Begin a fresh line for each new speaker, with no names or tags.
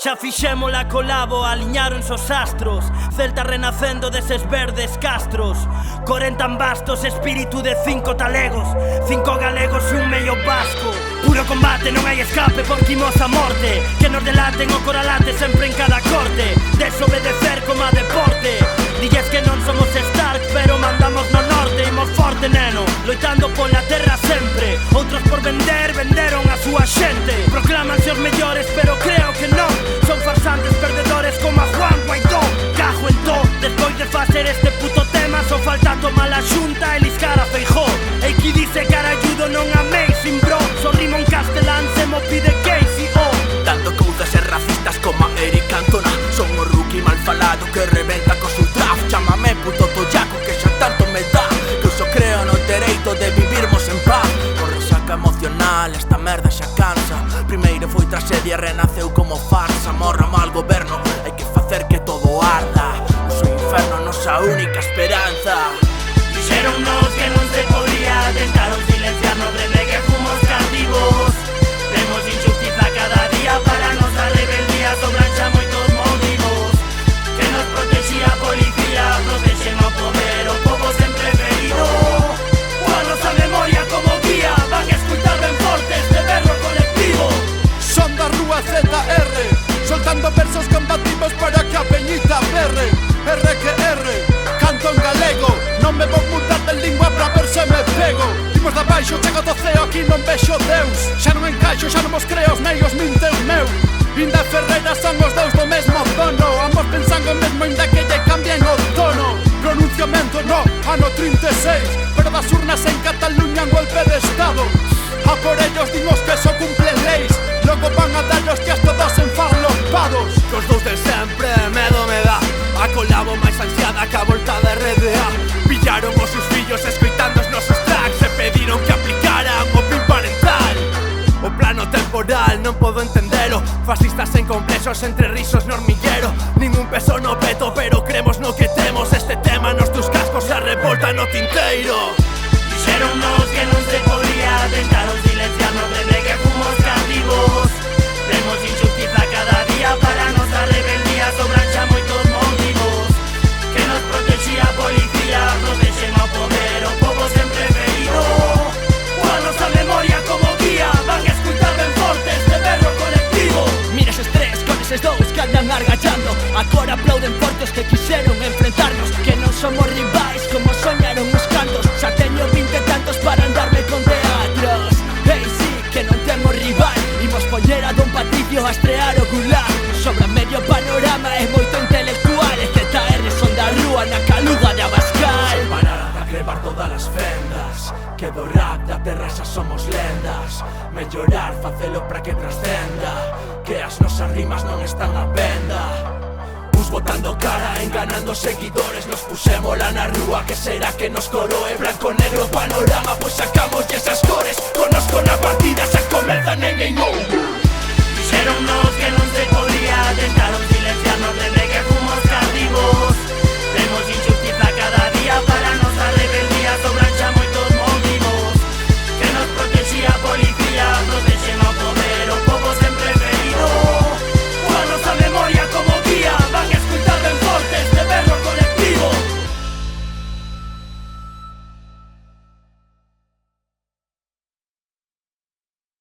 Xa fixemos la colabo, aliñáronse os astros. Celta renacendo deses verdes castros. 40 bastos, espírito de 5 talegos, 5 galegos e un medio vasco. Puro combate, non hai escape porque imos a morte. Que nos delaten o coralate sempre en cada corte. Desobedecer como a deporte. Dilles que non somos Stark, pero mandamos no norte. Imos forte, neno, loitando pola terra sempre. Outros por vender, venderon a súa xente. Proclámanse os mellores, pero creo que non. Son farsantes perdedores como a Juan Guaidó. Cajo en to, despois de facer este puto tema, só falta tomar a xunta e liscar a Feijó. E que dice caralludo non amazing bro. Só rimo en castelán, se mo pide Casey, oh.
Dando cousas e racistas como a Eric Cantona. Son o rookie mal falado que reventa co seu draft. Chámame puto tollaco que xa tanto me dá. Que eu só creo no dereito de vivirmos en paz. Por resaca emocional, esta merda xa cansa. Primeiro foi tragedia, renaceu como farsa. Morra mal goberno, hai que facer que todo arda. O seu inferno é nosa única esperanza.
Dixéronnos que non se podía, tentaron silenciarnos desde que fomos cativos. Vemos injustiza cada día, para nosa rebeldía sobran xa moitos motivos. Que nos protexía a policía, protexen ao poder, o povo sempre ferido. A nosa memoria como guía, van a escutar ben forte este berro colectivo.
Son da rúa ZR, soltando versos combativos para que a peñita berre. R que R, canto en galego. Non me vou mudar de lingua para ver se me pego. Imos de baixo, chego do ceo, aquí non vexo Deus. Xa non encaixo, xa non mos creo, os meios minten meu. Inda Ferreira son os dous do mesmo tono. Ambos pensando mesmo, inda que lle cambien o tono. Pronunciamento no, ano 36. Pero das urnas en Cataluña un golpe de estado. A por ellos dimos que eso cumplen leis. Logo van a dar los tías todos enfarlopados.
Cos dous de sempre, medo me dá. A colabo máis ansiada que a volta de RDA. Pillaron os seus fillos escoitando os nosos tracks. E pediron que aplicaran o PIN parental. O plano temporal non podo entendelo. Fascistas en complexos entre risos no hormiguero. Ningún peso no peto, pero cremos no que temos. Este tema nos tus cascos se revolta no tinteiro.
Dixéronnos que non se podía, tentaron silenciarnos desde que fomos cativos. Vemos injustiza cada día, para nosa rebeldía sobran xa moitos motivos. Que nos protexía a policía, protexen ao poder, o povo sempre ferido. A nosa memoria como guía, van a escutar ben forte este berro colectivo.
Mira eses tres con eses dous que andan argallando. Agora aplauden fortes que quixeron enfrentarnos. Que non somos rivais como soñaron os cantos. Xa teño 20 e tantos para andarme con teatros. Hey, sí, que non temos rival. Imos poñer a Don Patricio a estrear o Gulag. Sobra medio panorama e moito intelectual. E ZR son da rúa na caluga de Abascal.
Sen parar ata crevar todas as fendas. Que do rap da terra xa somos lendas. Mellorar, facelo para que trascenda. Que as nosas rimas non están a venda. Uns botando cara, enganando seguidores. Nos pusémola na rúa, que será que nos coroe. Blanco, negro, panorama, pois sacamos esas cores. Conozco na partida, xa comezan en game over.
Dixéronnos que non se podía, tentaron silenciarnos desde que fomos cativos.